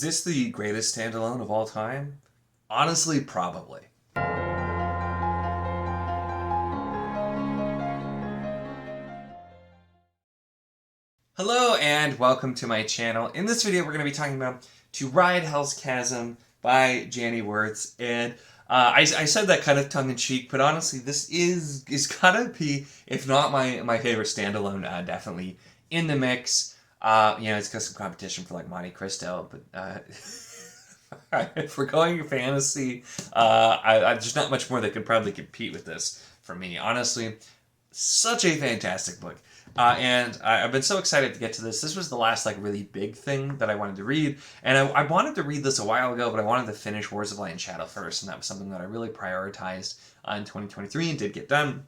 this the greatest standalone of all time? Honestly, probably. Hello and welcome to my channel. In this video we're going to be talking about To Ride Hell's Chasm by Janny Wurts. And I said that kind of tongue-in-cheek, but honestly this is gotta be, if not my favorite standalone, definitely in the mix. It's got some competition for like Monte Cristo, but if we're going fantasy, there's not much more that could probably compete with this for me. Honestly, such a fantastic book. And I've been so excited to get to this. This was the last like really big thing that I wanted to read. And I wanted to read this a while ago, but I wanted to finish Wars of Light and Shadow first. And that was something that I really prioritized in 2023 and did get done.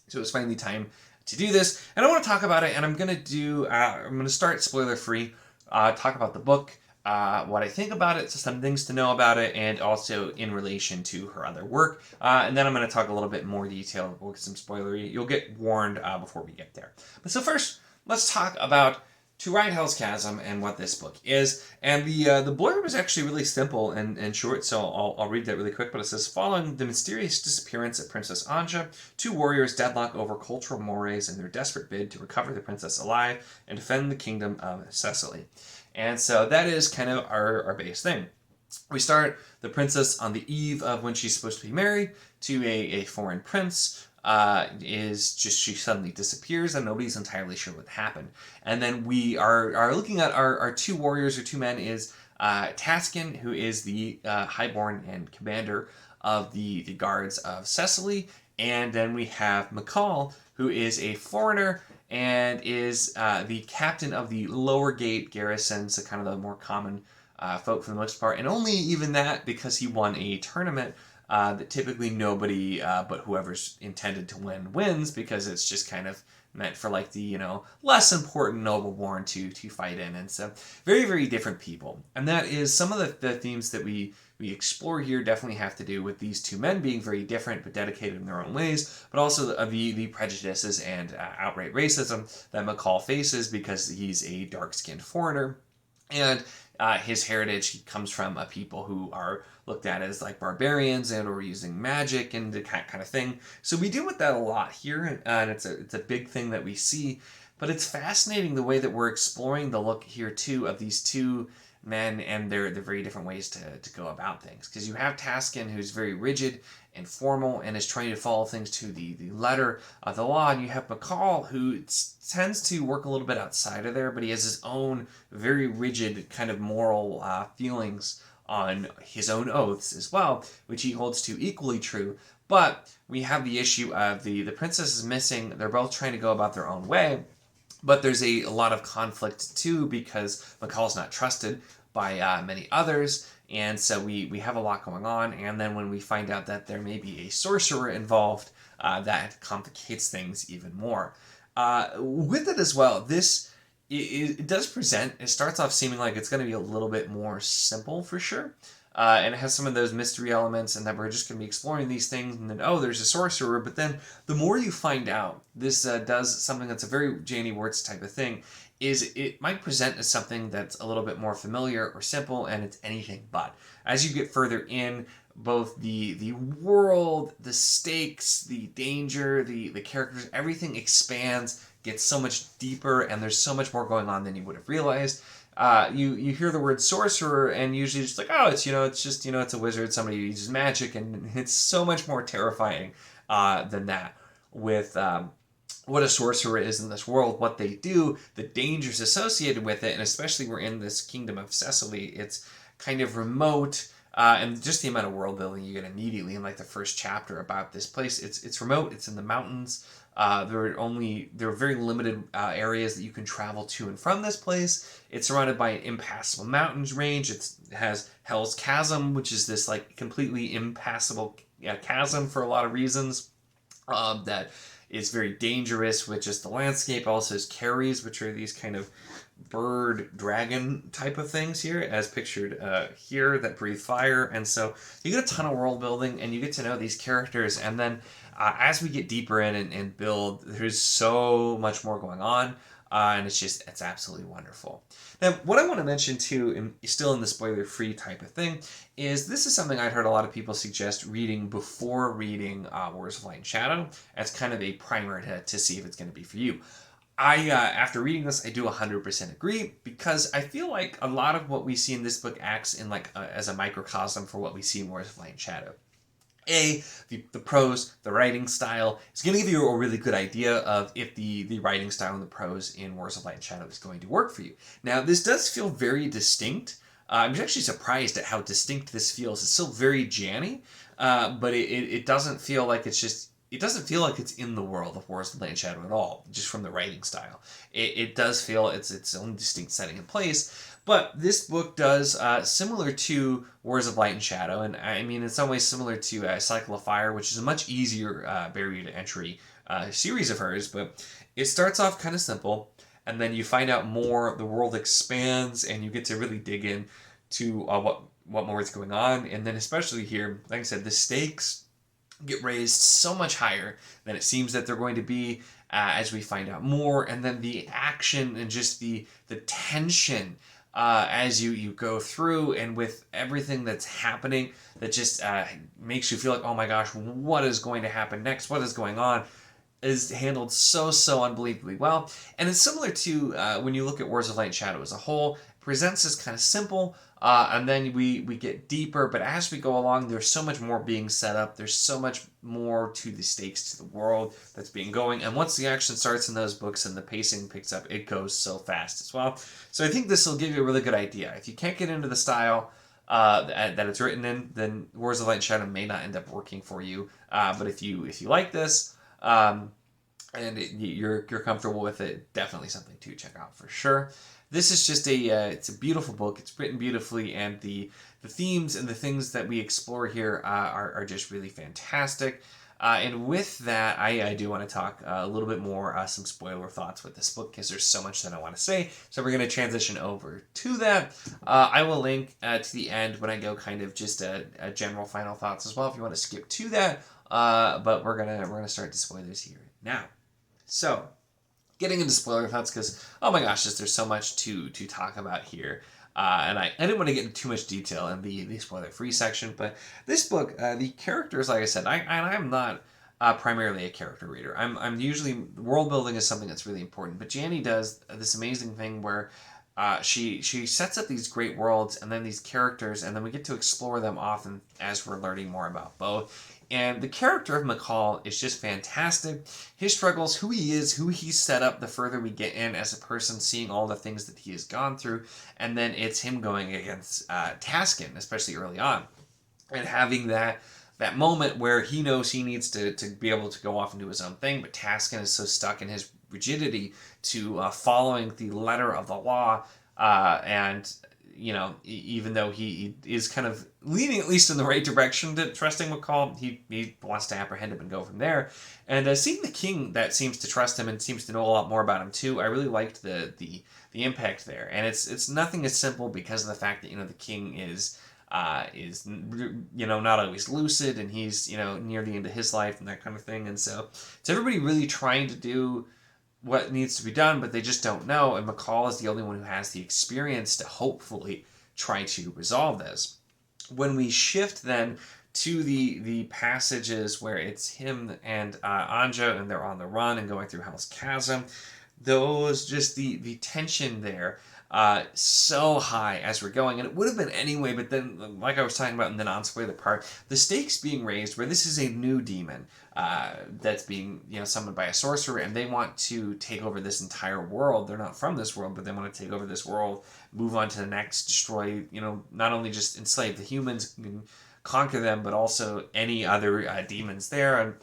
So it was finally time to do this. And I want to talk about it. And I'm going to start spoiler free, talk about the book, what I think about it, so some things to know about it, and also in relation to her other work. And then I'm going to talk a little bit more detail with some spoilery. You'll get warned before we get there. But so first, let's talk about To Ride Hell's Chasm and what this book is. And the blurb is actually really simple and short, so I'll read that really quick. But it says, following the mysterious disappearance of Princess Anja, two warriors deadlock over cultural mores in their desperate bid to recover the princess alive and defend the kingdom of Cecily. And so that is kind of our base thing. We start the princess on the eve of when she's supposed to be married to a foreign prince. She suddenly disappears and nobody's entirely sure what happened. And then we are looking at our two warriors or two men is Taskin, who is the highborn and commander of the guards of Cecily. And then we have McCall, who is a foreigner and is the captain of the lower gate garrison, so kind of the more common folk for the most part. And only even that because he won a tournament that typically nobody but whoever's intended to win wins, because it's just kind of meant for like the, less important noble-born to fight in. And so very, very different people. And that is some of the themes that we explore here definitely have to do with these two men being very different but dedicated in their own ways, but also the prejudices and outright racism that McCall faces because he's a dark-skinned foreigner. And his heritage comes from a people who are looked at as like barbarians and or using magic and that kind of thing. So we deal with that a lot here, and it's a big thing that we see. But it's fascinating the way that we're exploring the look here too of these two men and their very different ways to go about things. Because you have Taskin, who's very rigid and formal and is trying to follow things to the letter of the law, and you have McCall, who tends to work a little bit outside of there, but he has his own very rigid kind of moral feelings on his own oaths as well, which he holds to equally true. But we have the issue of the princess is missing. They're both trying to go about their own way. But there's a lot of conflict too because McCall's not trusted by many others, and so we have a lot going on. And then when we find out that there may be a sorcerer involved, that complicates things even more. With it as well, it does present. It starts off seeming like it's going to be a little bit more simple for sure. And it has some of those mystery elements, and that we're just going to be exploring these things, and then, oh, there's a sorcerer. But then the more you find out, this does something that's a very Janny Wurts type of thing, is it might present as something that's a little bit more familiar or simple, and it's anything but. As you get further in, both the world, the stakes, the danger, the characters, everything expands, gets so much deeper, and there's so much more going on than you would have realized. You hear the word sorcerer and usually just like, oh, it's it's a wizard, somebody who uses magic, and it's so much more terrifying than that. With what a sorcerer is in this world, what they do, the dangers associated with it, and especially we're in this kingdom of Cecily. It's kind of remote, and just the amount of world building you get immediately in like the first chapter about this place. It's remote. It's in the mountains. There are very limited areas that you can travel to and from this place. It's surrounded by an impassable mountains range. It has Hell's Chasm, which is this like completely impassable chasm for a lot of reasons. That is very dangerous with just the landscape. Also has carries, which are these kind of bird dragon type of things here, as pictured here, that breathe fire. And so you get a ton of world building, and you get to know these characters. And then as we get deeper in and build, there's so much more going on. and it's absolutely wonderful. Now, what I want to mention too, and still in the spoiler-free type of thing, is this is something I'd heard a lot of people suggest reading before reading Wars of Light and Shadow as kind of a primer to see if it's going to be for you. After reading this, I do 100% agree, because I feel like a lot of what we see in this book acts in as a microcosm for what we see in Wars of Light and Shadow. The prose, the writing style is going to give you a really good idea of if the writing style and the prose in Wars of Light and Shadow is going to work for you. Now, this does feel very distinct. I'm actually surprised at how distinct this feels. It's still very Janny, but it doesn't feel like it doesn't feel like it's in the world of Wars of Light and Shadow at all, just from the writing style. It does feel its own distinct setting and place. But this book does, similar to Wars of Light and Shadow, and I mean in some ways similar to Cycle of Fire, which is a much easier barrier to entry series of hers, but it starts off kind of simple, and then you find out more, the world expands, and you get to really dig in to what more is going on, and then especially here, like I said, the stakes get raised so much higher than it seems that they're going to be as we find out more, and then the action and just the tension as you go through, and with everything that's happening that just makes you feel like, oh my gosh, what is going to happen next? What is going on? Is handled so unbelievably well. And it's similar to when you look at Wars of Light and Shadow as a whole. It presents as kind of simple, and then we get deeper, but as we go along, there's so much more being set up. There's so much more to the stakes, to the world that's being going. And once the action starts in those books and the pacing picks up, it goes so fast as well. So I think this will give you a really good idea. If you can't get into the style that it's written in, then Wars of Light and Shadow may not end up working for you. But if you like this, and you're comfortable with it, definitely something to check out for sure. This is just it's a beautiful book. It's written beautifully, and the themes and the things that we explore here are just really fantastic. And with that, I do want to talk a little bit more, some spoiler thoughts with this book, because there's so much that I want to say. So we're going to transition over to that. I will link to the end when I go kind of just a general final thoughts as well, if you want to skip to that. But we're gonna start the spoilers here now. So, getting into spoiler thoughts, because oh my gosh, there's so much to talk about here. And I didn't want to get into too much detail in the spoiler-free section, but this book, the characters, like I said, I'm not primarily a character reader. I'm usually, world building is something that's really important, but Janny does this amazing thing where she sets up these great worlds and then these characters, and then we get to explore them often as we're learning more about both. And the character of McCall is just fantastic. His struggles, who he is, who he's set up, the further we get in as a person, seeing all the things that he has gone through. And then it's him going against Taskin, especially early on. And having that moment where he knows he needs to be able to go off and do his own thing, but Taskin is so stuck in his rigidity to following the letter of the law, and you know, even though he is kind of leaning at least in the right direction to trusting McCall, he wants to apprehend him and go from there. And seeing the king that seems to trust him and seems to know a lot more about him too, I really liked the impact there. And it's nothing as simple because of the fact that, you know, the king is you know, not always lucid, and he's, you know, near the end of his life and that kind of thing. And so it's everybody really trying to do what needs to be done, but they just don't know, and McCall is the only one who has the experience to hopefully try to resolve this. When we shift then to the passages where it's him and Anja, and they're on the run and going through Hell's Chasm, those, just the tension there, so high as we're going, and it would have been anyway, but then, like I was talking about in the non-spoiler part, the stakes being raised where this is a new demon that's being, you know, summoned by a sorcerer, and they want to take over this entire world. They're not from this world, but they want to take over this world, move on to the next, destroy, you know, not only just enslave the humans, conquer them, but also any other demons there. And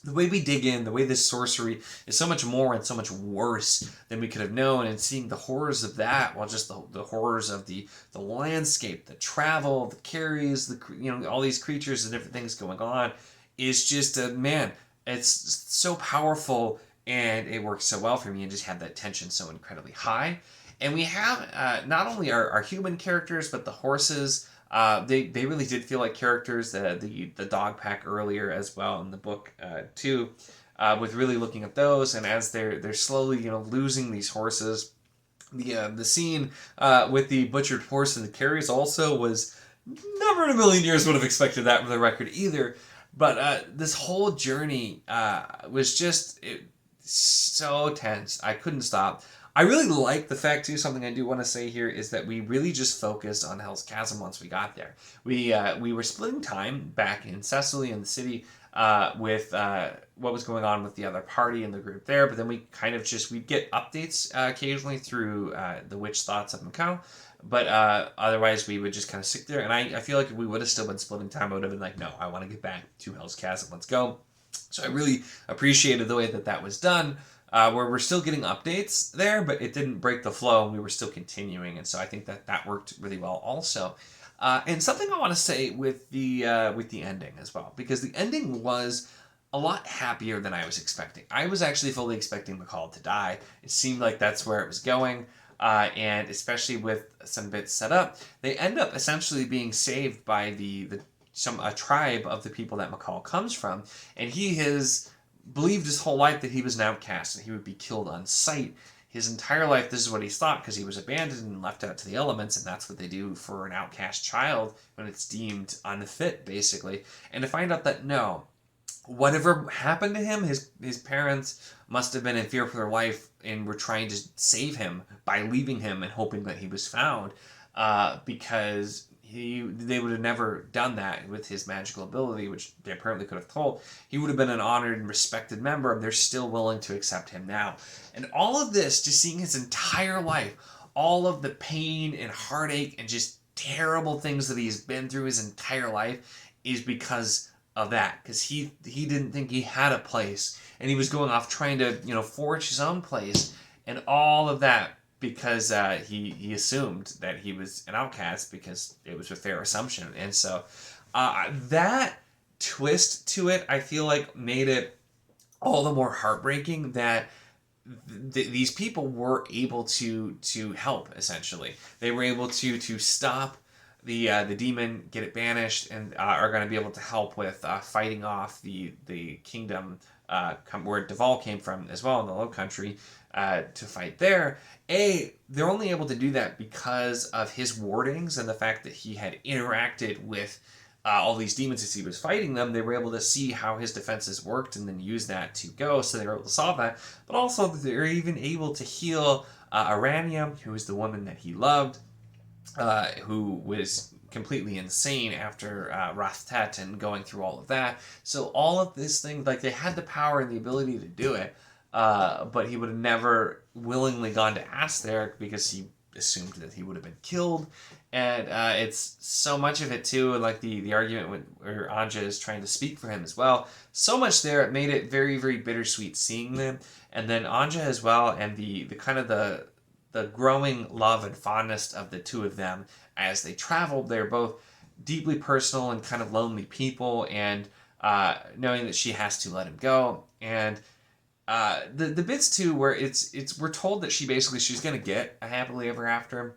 the way we dig in, the way this sorcery is so much more and so much worse than we could have known, and seeing the horrors of that, while just the horrors of the landscape, the travel, the carries, you know, all these creatures and different things going on, is just man, it's so powerful, and it works so well for me, and just have that tension so incredibly high. And we have not only our human characters, but the horses. They really did feel like characters. The dog pack earlier as well in the book too. with really looking at those, and as they're slowly losing these horses. The scene with the butchered horse and the carriage also was never in a million years would have expected that for the record either. But this whole journey was just so tense. I couldn't stop. I really like the fact too. Something I do want to say here is that we really just focused on Hell's Chasm once we got there. We were splitting time back in Cecily in the city with what was going on with the other party and the group there, but then we kind of we'd get updates occasionally through the witch thoughts of Macau, but otherwise we would just kind of sit there, and I feel like if we would have still been splitting time, I would have been like, no, I want to get back to Hell's Chasm, let's go. So I really appreciated the way that was done, where we're still getting updates there, but it didn't break the flow, and we were still continuing, and so I think that worked really well also. And something I want to say with the ending as well, because the ending was a lot happier than I was expecting. I was actually fully expecting McCall to die. It seemed like that's where it was going, and especially with some bits set up, they end up essentially being saved by a tribe of the people that McCall comes from, and he has believed his whole life that he was an outcast and he would be killed on sight. His entire life, this is what he's thought, because he was abandoned and left out to the elements, and that's what they do for an outcast child when it's deemed unfit, basically. And to find out that no, whatever happened to him, his parents must have been in fear for their life and were trying to save him by leaving him and hoping that he was found, because they would have never done that with his magical ability, which they apparently could have told. He would have been an honored and respected member, and they're still willing to accept him now. And all of this, just seeing his entire life, all of the pain and heartache and just terrible things that he's been through his entire life, is because of that. Because he didn't think he had a place, and he was going off trying to forge his own place, and all of that because he assumed that he was an outcast, because it was a fair assumption. And so that twist to it, I feel like, made it all the more heartbreaking that these people were able to help. Essentially, they were able to stop the demon, get it banished, and are going to be able to help with fighting off the kingdom where Duval came from as well, in the Low Country, to fight there. They're only able to do that because of his wardings and the fact that he had interacted with all these demons as he was fighting them. They were able to see how his defenses worked and then use that to go, so they were able to solve that. But also, they're even able to heal Arania, who was the woman that he loved, who was completely insane after Rathtet and going through all of that. So all of this thing, like, they had the power and the ability to do it, but he would have never willingly gone to ask there because he assumed that he would have been killed. And it's so much of it too, like the argument where Anja is trying to speak for him as well. So much there, it made it very, very bittersweet seeing them. And then Anja as well, and the kind of the growing love and fondness of the two of them as they traveled. They're both deeply personal and kind of lonely people, and knowing that she has to let him go. And the bits too where we're told that she's going to get a happily ever after.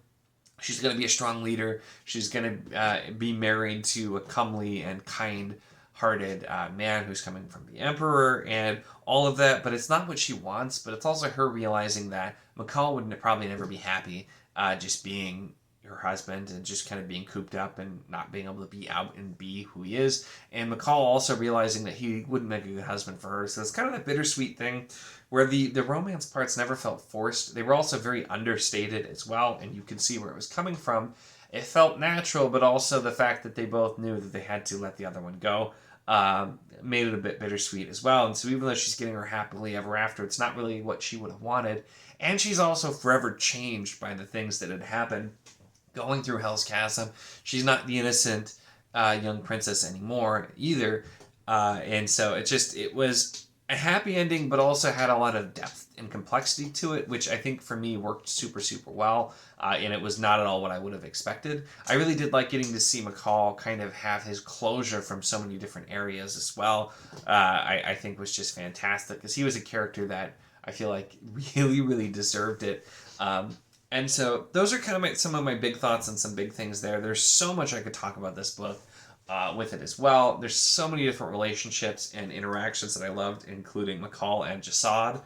She's going to be a strong leader. She's going to be married to a comely and kind-hearted man who's coming from the Emperor and all of that. But it's not what she wants. But it's also her realizing that McCall would probably never be happy just being her husband and just kind of being cooped up and not being able to be out and be who he is. And McCall also realizing that he wouldn't make a good husband for her. So it's kind of that bittersweet thing where the romance parts never felt forced. They were also very understated as well, and you could see where it was coming from. It felt natural, but also the fact that they both knew that they had to let the other one go made it a bit bittersweet as well. And so even though she's getting her happily ever after, it's not really what she would have wanted. And she's also forever changed by the things that had happened going through Hell's Chasm. She's not the innocent young princess anymore either. And so it was a happy ending, but also had a lot of depth and complexity to it, which I think for me worked super, super well. And it was not at all what I would have expected. I really did like getting to see McCall kind of have his closure from so many different areas as well. I think was just fantastic, because he was a character that I feel like really, really deserved it. And so those are kind of some of my big thoughts and some big things there. There's so much I could talk about this book. with it as well. There's so many different relationships and interactions that I loved, including McCall and Jasad.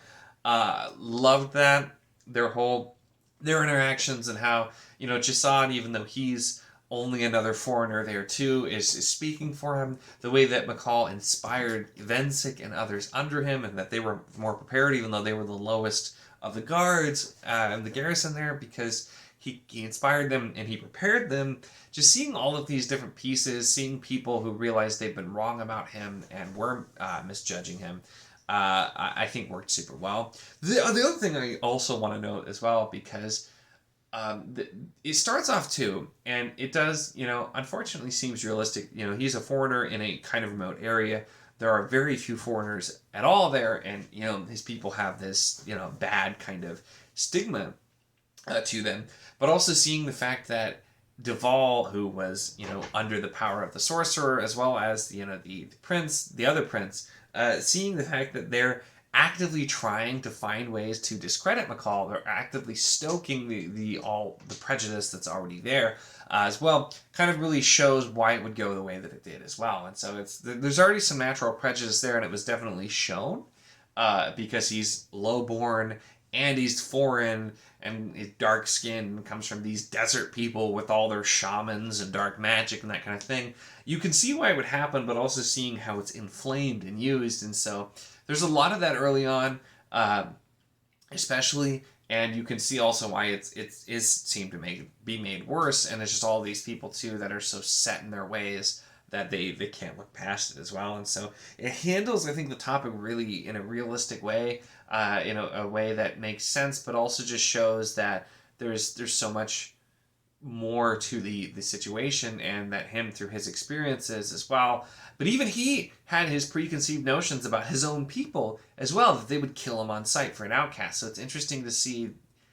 Loved that their interactions and how Jasad, even though he's only another foreigner there too, is speaking for him. The way that McCall inspired Vensic and others under him, and that they were more prepared, even though they were the lowest of the guards and the garrison there, because he inspired them and he prepared them. Just seeing all of these different pieces, seeing people who realized they've been wrong about him and were misjudging him, I think worked super well. The other thing I also want to note as well, because it starts off too, and it does, unfortunately seems realistic. He's a foreigner in a kind of remote area. There are very few foreigners at all there, and his people have this bad kind of stigma to them. But also seeing the fact that Duval, who was under the power of the sorcerer, as well as the prince, the other prince, seeing the fact that they're actively trying to find ways to discredit McCall. They're actively stoking the prejudice that's already there as well. Kind of really shows why it would go the way that it did as well. And so there's already some natural prejudice there, and it was definitely shown because he's low-born and he's foreign and he's dark skinned, comes from these desert people with all their shamans and dark magic and that kind of thing. You can see why it would happen, but also seeing how it's inflamed and used. And so there's a lot of that early on, especially, and you can see also why it seemed to be made worse. And it's just all these people too that are so set in their ways that they can't look past it as well. And so it handles, I think, the topic really in a realistic way, in a way that makes sense, but also just shows that there's so much more to the situation, and that him, through his experiences as well. But even he had his preconceived notions about his own people as well, that they would kill him on sight for an outcast. So it's interesting to see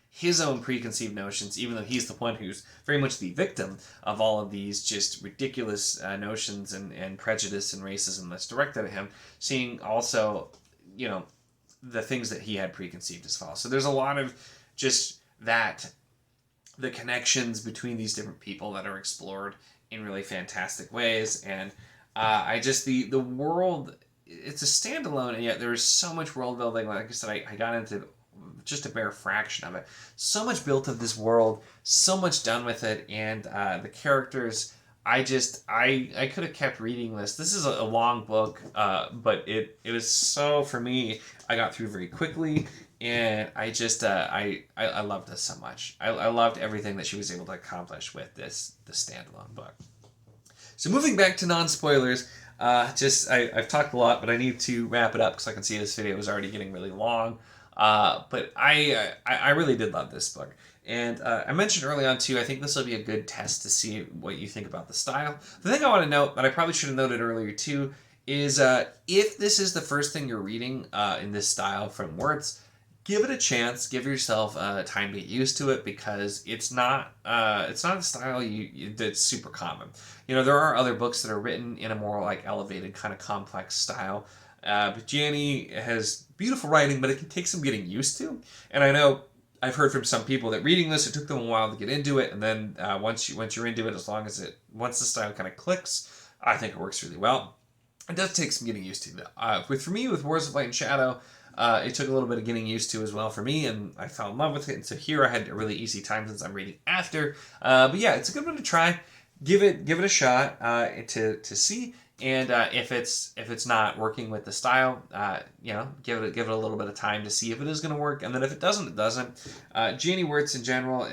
his own preconceived notions, even though he's the one who's very much the victim of all of these just ridiculous notions and prejudice and racism that's directed at him, seeing also, the things that he had preconceived as well. So there's a lot of just that, the connections between these different people that are explored in really fantastic ways. And the world, it's a standalone, and yet there is so much world building. Like I said, I got into just a bare fraction of it. So much built of this world, so much done with it, and the characters, I could have kept reading this. This is a long book, but it was so, for me, I got through very quickly, and I loved this so much. I loved everything that she was able to accomplish with the standalone book. So moving back to non-spoilers, I've talked a lot, but I need to wrap it up because I can see this video is already getting really long. But I really did love this book. And I mentioned early on, too, I think this will be a good test to see what you think about the style. The thing I want to note, that I probably should have noted earlier, too, is if this is the first thing you're reading in this style from Wurts, give it a chance. Give yourself time to get used to it, because it's not a style that's super common. There are other books that are written in a more like elevated kind of complex style. But Janny has beautiful writing, but it can take some getting used to. And I know I've heard from some people that reading this, it took them a while to get into it, and then once you're into it, once the style kind of clicks, I think it works really well. It does take some getting used to. For me, with Wars of Light and Shadow, it took a little bit of getting used to as well for me, and I fell in love with it. And so here I had a really easy time since I'm reading after. But yeah, it's a good one to try. Give it a shot to see. And if it's not working with the style, give it a little bit of time to see if it is going to work. And then if it doesn't, it doesn't. Janny Wurts in general,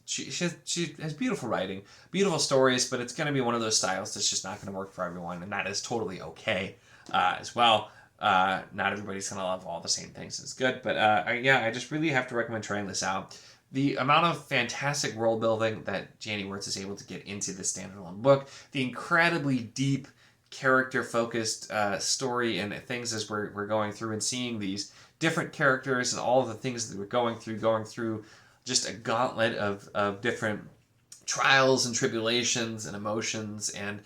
she has beautiful writing, beautiful stories, but it's going to be one of those styles that's just not going to work for everyone, and that is totally okay as well. Not everybody's going to love all the same things. It's good, but I just really have to recommend trying this out. The amount of fantastic world building that Janny Wurts is able to get into this standalone book, the incredibly deep character-focused story and things as we're going through and seeing these different characters and all of the things that we're going through just a gauntlet of different trials and tribulations and emotions and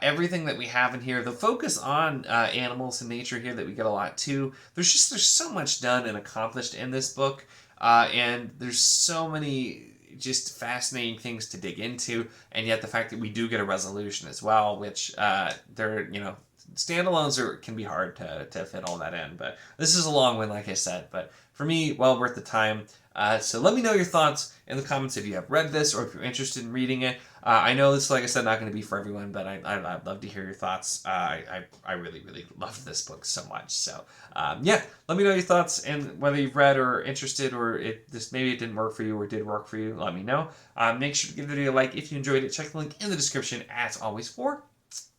everything that we have in here. The focus on animals and nature here that we get a lot too. There's so much done and accomplished in this book, and there's so many just fascinating things to dig into, and yet the fact that we do get a resolution as well, which they're, standalones can be hard to fit all that in. But this is a long one, like I said, but for me, well worth the time. So let me know your thoughts in the comments if you have read this or if you're interested in reading it. I know this, like I said, not going to be for everyone, but I'd love to hear your thoughts. I really, really loved this book so much. So yeah, let me know your thoughts, and whether you've read or interested, or maybe it didn't work for you or did work for you, let me know. Make sure to give the video a like if you enjoyed it. Check the link in the description as always for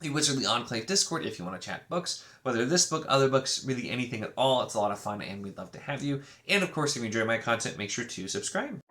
the Wizardly Enclave Discord if you want to chat books, whether this book, other books, really anything at all. It's a lot of fun, and we'd love to have you. And of course, if you enjoy my content, make sure to subscribe.